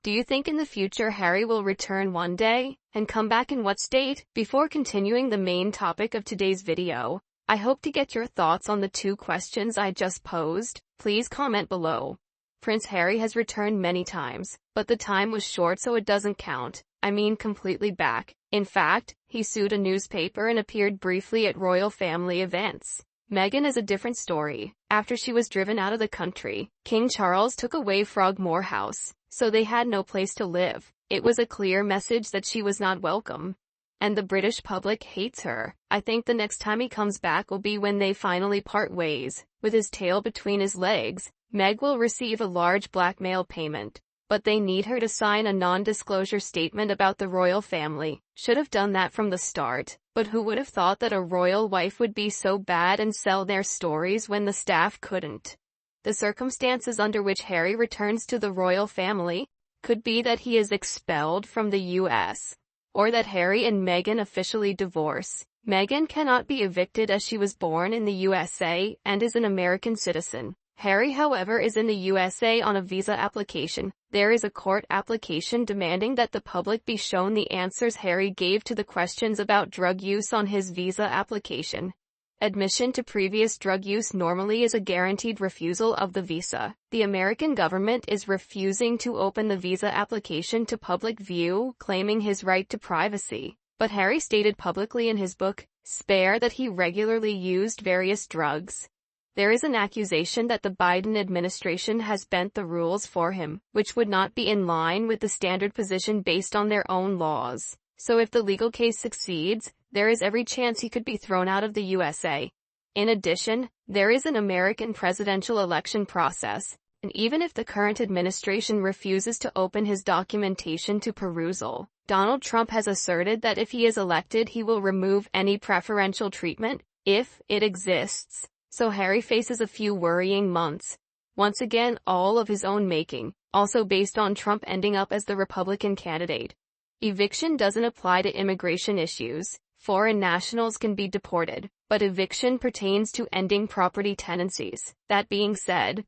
Do you think in the future Harry will return one day, and come back in what state? Before continuing the main topic of today's video, I hope to get your thoughts on the two questions I just posed. Please comment below. Prince Harry has returned many times, but the time was short, so it doesn't count. I mean completely back. In fact, he sued a newspaper and appeared briefly at royal family events. Meghan is a different story. After she was driven out of the country, King Charles took away Frogmore House, so they had no place to live. It was a clear message that she was not welcome. And the British public hates her. I think the next time he comes back will be when they finally part ways. With his tail between his legs, Meg will receive a large blackmail payment. But they need her to sign a non-disclosure statement about the royal family. Should have done that from the start. But who would have thought that a royal wife would be so bad and sell their stories when the staff couldn't? The circumstances under which Harry returns to the royal family could be that he is expelled from the US, or that Harry and Meghan officially divorce. Meghan cannot be evicted as she was born in the USA and is an American citizen. Harry, however, is in the USA on a visa application. There is a court application demanding that the public be shown the answers Harry gave to the questions about drug use on his visa application. Admission to previous drug use normally is a guaranteed refusal of the visa. The American government is refusing to open the visa application to public view, claiming his right to privacy. But Harry stated publicly in his book, Spare, that he regularly used various drugs. There is an accusation that the Biden administration has bent the rules for him, which would not be in line with the standard position based on their own laws. So if the legal case succeeds, there is every chance he could be thrown out of the USA. In addition, there is an American presidential election process, and even if the current administration refuses to open his documentation to perusal, Donald Trump has asserted that if he is elected, he will remove any preferential treatment, if it exists. So Harry faces a few worrying months. Once again, all of his own making, also based on Trump ending up as the Republican candidate. Eviction doesn't apply to immigration issues. Foreign nationals can be deported, but eviction pertains to ending property tenancies. That being said,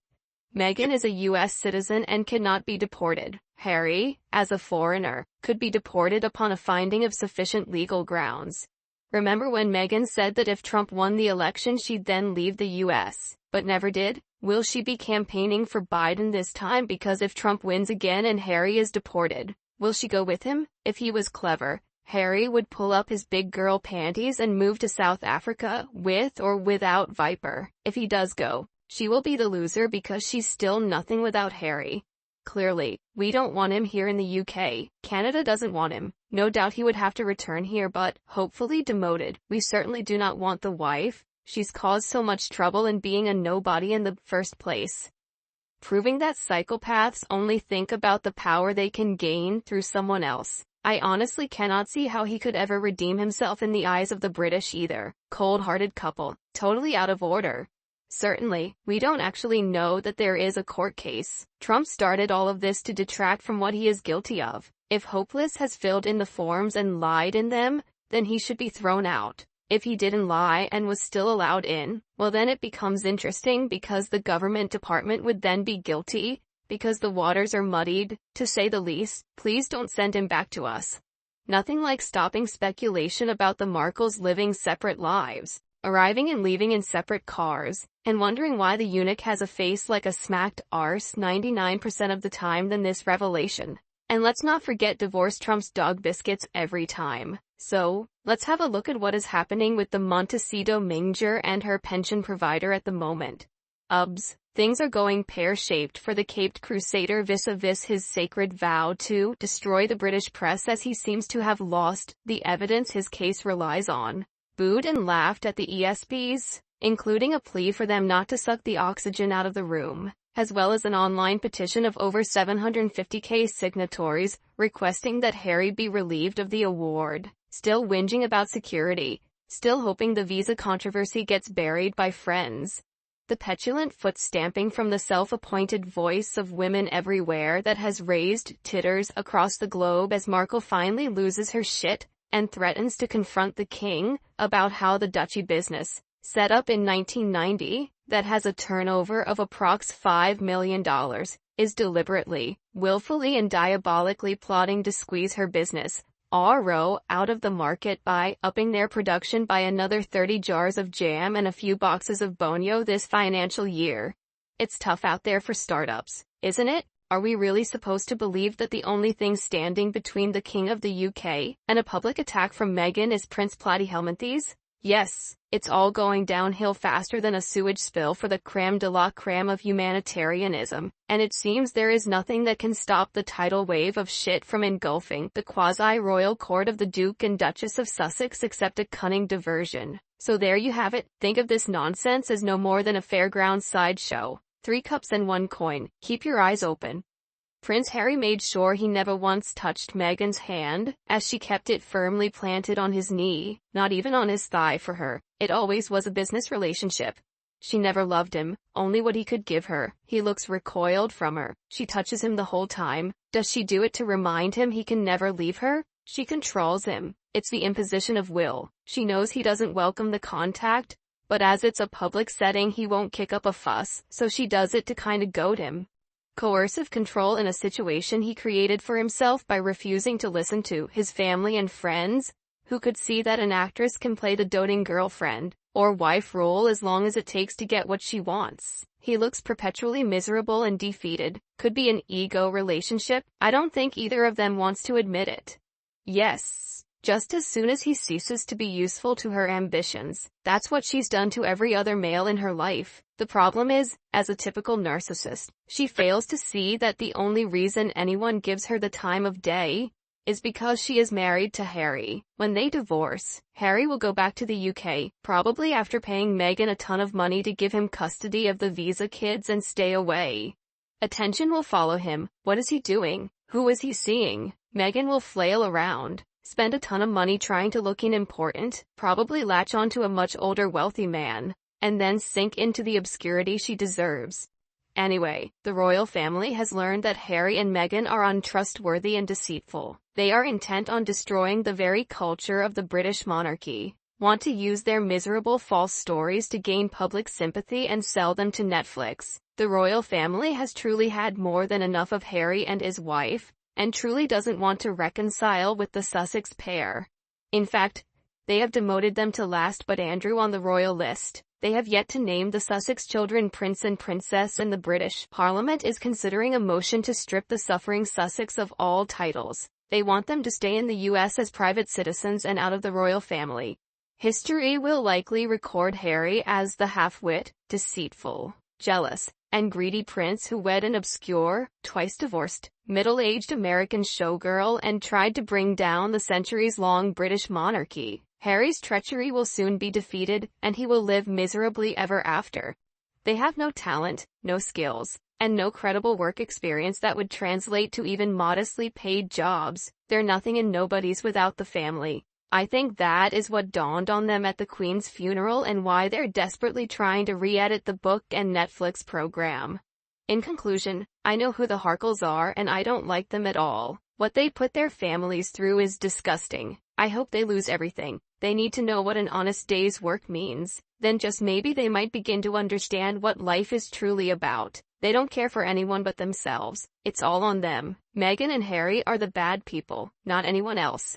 Meghan is a U.S. citizen and cannot be deported. Harry, as a foreigner, could be deported upon a finding of sufficient legal grounds. Remember when Meghan said that if Trump won the election she'd then leave the U.S., but never did? Will she be campaigning for Biden this time? Because if Trump wins again and Harry is deported, will she go with him? If he was clever, Harry would pull up his big girl panties and move to South Africa, with or without Viper. If he does go, she will be the loser because she's still nothing without Harry. Clearly, we don't want him here in the UK. Canada doesn't want him. No doubt he would have to return here, but hopefully demoted. We certainly do not want the wife. She's caused so much trouble in being a nobody in the first place. Proving that psychopaths only think about the power they can gain through someone else. I honestly cannot see how he could ever redeem himself in the eyes of the British either. Cold-hearted couple. Totally out of order. Certainly, we don't actually know that there is a court case. Trump started all of this to detract from what he is guilty of. If Hopeless has filled in the forms and lied in them, then he should be thrown out. If he didn't lie and was still allowed in, well then it becomes interesting because the government department would then be guilty, because the waters are muddied, to say the least. Please don't send him back to us. Nothing like stopping speculation about the Markles living separate lives, arriving and leaving in separate cars, and wondering why the eunuch has a face like a smacked arse 99% of the time than this revelation. And let's not forget divorce trumps dog biscuits every time. So, let's have a look at what is happening with the Montecito Manger and her pension provider at the moment. Things are going pear-shaped for the Caped Crusader vis-a-vis his sacred vow to destroy the British press, as he seems to have lost the evidence his case relies on. Booed and laughed at the ESPs, including a plea for them not to suck the oxygen out of the room, as well as an online petition of over 750,000 signatories requesting that Harry be relieved of the award. Still whinging about security, still hoping the visa controversy gets buried by friends. The petulant foot-stamping from the self-appointed voice of women everywhere that has raised titters across the globe as Markle finally loses her shit and threatens to confront the king about how the duchy business, set up in 1990, that has a turnover of approx $5 million, is deliberately, willfully and diabolically plotting to squeeze her business, RO, out of the market by upping their production by another 30 jars of jam and a few boxes of Bonio this financial year. It's tough out there for startups, isn't it? Are we really supposed to believe that the only thing standing between the King of the UK and a public attack from Meghan is Prince Platyhelminthes? Yes, it's all going downhill faster than a sewage spill for the crème de la crème of humanitarianism, and it seems there is nothing that can stop the tidal wave of shit from engulfing the quasi-royal court of the Duke and Duchess of Sussex except a cunning diversion. So there you have it. Think of this nonsense as no more than a fairground sideshow. 3 cups and 1 coin. Keep your eyes open. Prince Harry made sure he never once touched Meghan's hand, as she kept it firmly planted on his knee, not even on his thigh for her. It always was a business relationship. She never loved him, only what he could give her. He looks recoiled from her. She touches him the whole time. Does she do it to remind him he can never leave her? She controls him. It's the imposition of will. She knows he doesn't welcome the contact, but as it's a public setting he won't kick up a fuss, so she does it to kinda goad him. Coercive control in a situation he created for himself by refusing to listen to his family and friends, who could see that an actress can play the doting girlfriend or wife role as long as it takes to get what she wants. He looks perpetually miserable and defeated. Could be an ego relationship. I don't think either of them wants to admit it. Yes, just as soon as he ceases to be useful to her ambitions, that's what she's done to every other male in her life. The problem is, as a typical narcissist, she fails to see that the only reason anyone gives her the time of day is because she is married to Harry. When they divorce, Harry will go back to the UK, probably after paying Meghan a ton of money to give him custody of the visa kids and stay away. Attention will follow him. What is he doing? Who is he seeing? Meghan will flail around, spend a ton of money trying to look important, probably latch onto a much older wealthy man, and then sink into the obscurity she deserves. Anyway, the royal family has learned that Harry and Meghan are untrustworthy and deceitful. They are intent on destroying the very culture of the British monarchy, want to use their miserable false stories to gain public sympathy and sell them to Netflix. The royal family has truly had more than enough of Harry and his wife, and truly doesn't want to reconcile with the Sussex pair. In fact, they have demoted them to last but Andrew on the royal list. They have yet to name the Sussex children Prince and Princess, and the British Parliament is considering a motion to strip the suffering Sussex of all titles. They want them to stay in the US as private citizens and out of the royal family. History will likely record Harry as the half-wit, deceitful, jealous, and greedy prince who wed an obscure, twice-divorced, middle-aged American showgirl and tried to bring down the centuries-long British monarchy. Harry's treachery will soon be defeated, and he will live miserably ever after. They have no talent, no skills, and no credible work experience that would translate to even modestly paid jobs. They're nothing and nobodies without the family. I think that is what dawned on them at the Queen's funeral and why they're desperately trying to re-edit the book and Netflix program. In conclusion, I know who the Harkles are and I don't like them at all. What they put their families through is disgusting. I hope they lose everything. They need to know what an honest day's work means. Then just maybe they might begin to understand what life is truly about. They don't care for anyone but themselves. It's all on them. Meghan and Harry are the bad people, not anyone else.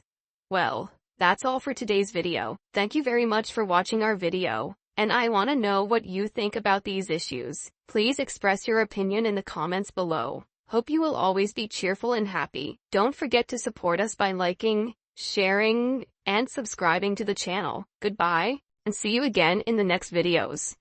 Well, that's all for today's video. Thank you very much for watching our video, and I want to know what you think about these issues. Please express your opinion in the comments below. Hope you will always be cheerful and happy. Don't forget to support us by liking, sharing, and subscribing to the channel. Goodbye, and see you again in the next videos.